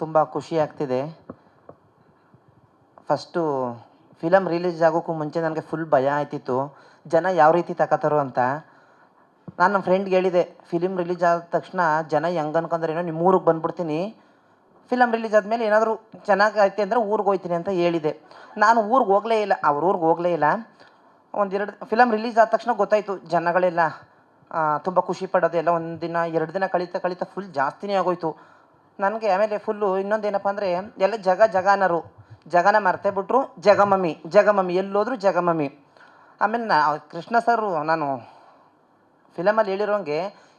ತುಂಬ ಖುಷಿ ಆಗ್ತಿದೆ. ಫಸ್ಟು ಫಿಲಮ್ ರಿಲೀಸ್ ಆಗೋಕ್ಕೂ ಮುಂಚೆ ನನಗೆ ಫುಲ್ ಭಯ ಆಯ್ತಿತ್ತು, ಜನ ಯಾವ ರೀತಿ ತಗೋತಾರೋ ಅಂತ. ನಾನು ನಮ್ಮ ಫ್ರೆಂಡ್ಗೆ ಹೇಳಿದೆ, ಫಿಲಿಮ್ ರಿಲೀಸ್ ಆದ ತಕ್ಷಣ ಜನ ಹೆಂಗೆ ಅನ್ಕೊಂಡ್ರೇನೋ ನಿಮ್ಮ ಊರಿಗೆ ಬಂದ್ಬಿಡ್ತೀನಿ, ಫಿಲಮ್ ರಿಲೀಸ್ ಆದಮೇಲೆ ಏನಾದರೂ ಚೆನ್ನಾಗೈತೆ ಅಂದರೆ ಊರಿಗೆ ಹೋಗ್ತೀನಿ ಅಂತ ಹೇಳಿದೆ. ನಾನು ಊರಿಗೆ ಹೋಗಲೇ ಇಲ್ಲ, ಅವ್ರ ಊರಿಗೆ ಹೋಗಲೇ ಇಲ್ಲ. ಒಂದೆರಡು ಫಿಲಮ್ ರಿಲೀಸ್ ಆದ ತಕ್ಷಣ ಗೊತ್ತಾಯಿತು, ಜನಗಳೆಲ್ಲ ತುಂಬ ಖುಷಿ ಪಡೋದು. ಎಲ್ಲ ಒಂದು ದಿನ 2 ದಿನ ಕಳೀತಾ ಫುಲ್ ಜಾಸ್ತಿನೇ ಆಗೋಯ್ತು ನನಗೆ. ಆಮೇಲೆ ಫುಲ್ಲು ಇನ್ನೊಂದೇನಪ್ಪ ಅಂದರೆ ಎಲ್ಲ ಜಗ ಅನ್ನೋರು, ಜಗನ ಮರ್ತೇ ಬಿಟ್ರು, ಜಗಮಮ್ಮಿ ಎಲ್ಲೋದ್ರು ಜಗಮಮ್ಮಿ. ಆಮೇಲೆ ಕೃಷ್ಣ ಸರು ನಾನು ಫಿಲಮಲ್ಲಿ ಹೇಳಿರೋಂಗೆ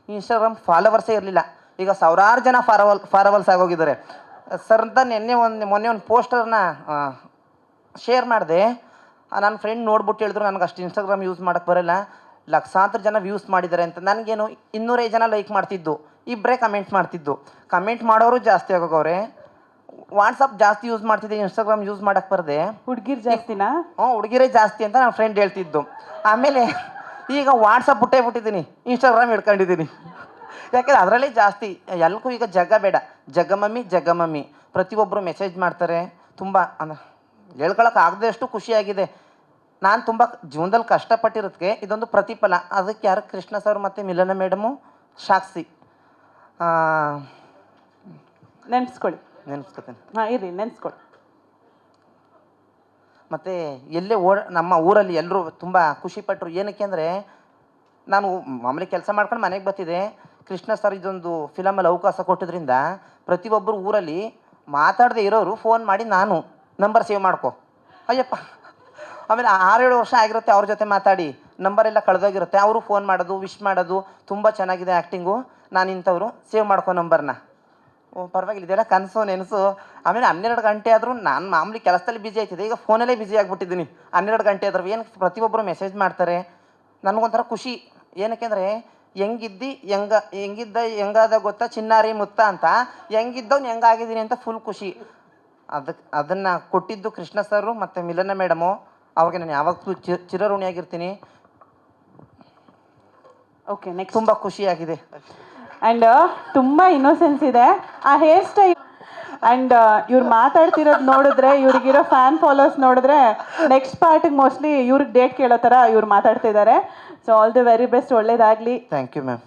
ಇನ್ಸ್ಟಾಗ್ರಾಮ್ ಫಾಲೋವರ್ಸೇ ಇರಲಿಲ್ಲ, ಈಗ ಸಾವಿರಾರು ಜನ ಫಾಲೋವರ್ಸ್ ಆಗೋಗಿದ್ದಾರೆ ಸರ್ ಅಂತ. ಮೊನ್ನೆ ಒಂದು ಪೋಸ್ಟರ್ನ ಶೇರ್ ಮಾಡಿದೆ, ನನ್ನ ಫ್ರೆಂಡ್ ನೋಡ್ಬಿಟ್ಟು ಹೇಳಿದ್ರು ನನಗೆ ಅಷ್ಟು ಇನ್ಸ್ಟಾಗ್ರಾಮ್ ಯೂಸ್ ಮಾಡೋಕ್ಕೆ ಬರೋಲ್ಲ, ಲಕ್ಷಾಂತರ ಜನ ವ್ಯೂಸ್ ಮಾಡಿದ್ದಾರೆ ಅಂತ. ನನಗೇನು 205 ಜನ ಲೈಕ್ ಮಾಡ್ತಿದ್ದು, 2 ಕಮೆಂಟ್ ಮಾಡ್ತಿದ್ದು. ಕಮೆಂಟ್ ಮಾಡೋರು ಜಾಸ್ತಿ ಆಗೋಗವ್ರೆ. ವಾಟ್ಸಪ್ ಜಾಸ್ತಿ ಯೂಸ್ ಮಾಡ್ತಿದ್ದೆ, ಇನ್ಸ್ಟಾಗ್ರಾಮ್ ಯೂಸ್ ಮಾಡೋಕ್ಕೆ ಬರದೆ. ಹುಡುಗಿರು ಜಾಸ್ತಿನಾ? ಹುಡುಗಿರೇ ಜಾಸ್ತಿ ಅಂತ ನನ್ನ ಫ್ರೆಂಡ್ ಹೇಳ್ತಿದ್ದು. ಆಮೇಲೆ ಈಗ ವಾಟ್ಸಪ್ ಬಿಟ್ಟಿದ್ದೀನಿ, ಇನ್ಸ್ಟಾಗ್ರಾಮ್ ಹಿಡ್ಕೊಂಡಿದ್ದೀನಿ. ಯಾಕೆಂದರೆ ಅದರಲ್ಲೇ ಜಾಸ್ತಿ ಎಲ್ಲಕ್ಕೂ ಈಗ ಜಗ ಬೇಡ, ಜಗಮಮ್ಮಿ ಪ್ರತಿಯೊಬ್ಬರು ಮೆಸೇಜ್ ಮಾಡ್ತಾರೆ. ತುಂಬ ಹೇಳ್ಕೊಳಕ್ಕೆ ಆಗದಷ್ಟು ಖುಷಿಯಾಗಿದೆ. ನಾನು ತುಂಬ ಜೀವನದಲ್ಲಿ ಕಷ್ಟಪಟ್ಟಿರೋದಕ್ಕೆ ಇದೊಂದು ಪ್ರತಿಫಲ. ಅದಕ್ಕೆ ಯಾರು ಕೃಷ್ಣ ಸರ್ ಮತ್ತು ಮಿಲನ ಮೇಡಮು ಸಾಕ್ಷಿ. ನೆನೆಸ್ಕೊತೀನಿ. ಹಾಂ ಇರಿ, ನೆನೆಸ್ಕೊಳ್ಳಿ. ಮತ್ತು ಎಲ್ಲೇ ನಮ್ಮ ಊರಲ್ಲಿ ಎಲ್ಲರೂ ತುಂಬ ಖುಷಿಪಟ್ಟರು. ಏನಕ್ಕೆ ಅಂದರೆ ನಾನು ಮಾಮೂಲಿ ಕೆಲಸ ಮಾಡ್ಕೊಂಡು ಮನೆಗೆ ಬರ್ತಿದ್ದೆ, ಕೃಷ್ಣ ಸರ್ ಇದೊಂದು ಫಿಲಮಲ್ಲಿ ಅವಕಾಶ ಕೊಟ್ಟಿದ್ರಿಂದ ಪ್ರತಿಯೊಬ್ಬರು ಊರಲ್ಲಿ ಮಾತಾಡದೆ ಇರೋರು ಫೋನ್ ಮಾಡಿ ನಾನು ನಂಬರ್ ಸೇವ್ ಮಾಡ್ಕೊ, ಅಯ್ಯಪ್ಪ. ಆಮೇಲೆ 6-7 ವರ್ಷ ಆಗಿರುತ್ತೆ ಅವ್ರ ಜೊತೆ ಮಾತಾಡಿ, ನಂಬರೆಲ್ಲ ಕಳೆದೋಗಿರುತ್ತೆ. ಅವರು ಫೋನ್ ಮಾಡೋದು, ವಿಶ್ ಮಾಡೋದು, ತುಂಬ ಚೆನ್ನಾಗಿದೆ ಆ್ಯಕ್ಟಿಂಗು, ನಾನು ಇಂಥವ್ರು ಸೇವ್ ಮಾಡ್ಕೊ ನಂಬರ್ನ. ಪರವಾಗಿಲ್ಲ, ಇದೆಲ್ಲ ಕನಸು ನೆನಸು. ಆಮೇಲೆ 12 ಗಂಟೆ ಆದರೂ ನಾನು ಮಾಮೂಲಿ ಕೆಲಸದಲ್ಲಿ ಬಿಜಿ ಆಯ್ತಿದ್ದೆ, ಈಗ ಫೋನಲ್ಲೇ ಬಿಜಿ ಆಗಿಬಿಟ್ಟಿದ್ದೀನಿ. 12 ಗಂಟೆ ಆದ್ರೂ ಏನು ಪ್ರತಿಯೊಬ್ಬರು ಮೆಸೇಜ್ ಮಾಡ್ತಾರೆ, ನನಗೊಂಥರ ಖುಷಿ. ಏನಕ್ಕೆ ಅಂದರೆ ಹೆಂಗಾದ ಗೊತ್ತಾ ಚಿನ್ನಾರಿ ಮುತ್ತ ಅಂತ, ಹೆಂಗಿದ್ದವ್ನು ಹೆಂಗಾಗಿದ್ದೀನಿ ಅಂತ ಫುಲ್ ಖುಷಿ. ಅದನ್ನು ಕೊಟ್ಟಿದ್ದು ಕೃಷ್ಣ ಸರು ಮತ್ತು ಮಿಲನ ಮೇಡಮು, ಅವ್ರಿಗೆ ನಾನು ಯಾವಾಗಲೂ ಚಿರಋಣಿಯಾಗಿರ್ತೀನಿ. Okay, next. ತುಂಬ ಖುಷಿಯಾಗಿದೆ. ಆ್ಯಂಡ್ ತುಂಬ ಇನ್ನೋಸೆನ್ಸ್ ಇದೆ ಆ ಹೇರ್ ಸ್ಟೈಲ್. ಆ್ಯಂಡ್ ಇವ್ರು ಮಾತಾಡ್ತಿರೋದು ನೋಡಿದ್ರೆ, ಇವ್ರಿಗಿರೋ ಫ್ಯಾನ್ ಫಾಲೋವರ್ಸ್ ನೋಡಿದ್ರೆ ನೆಕ್ಸ್ಟ್ ಪಾರ್ಟಿಗೆ ಮೋಸ್ಟ್ಲಿ ಇವ್ರಿಗೆ ಡೇಟ್ ಕೇಳೋ ಥರ ಇವ್ರು ಮಾತಾಡ್ತಿದ್ದಾರೆ. So all the very best, ಒಳ್ಳೇದಾಗಲಿ. Thank you ma'am.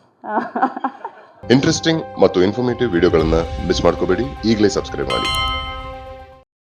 ಇಂಟ್ರೆಸ್ಟಿಂಗ್ ಮತ್ತು ಇನ್ಫಾರ್ಮೇಟಿವ್ ವಿಡಿಯೋಗಳನ್ನು ಮಿಸ್ ಮಾಡ್ಕೋಬೇಡಿ, ಈಗಲೇ ಸಬ್ಸ್ಕ್ರೈಬ್ ಮಾಡಿ.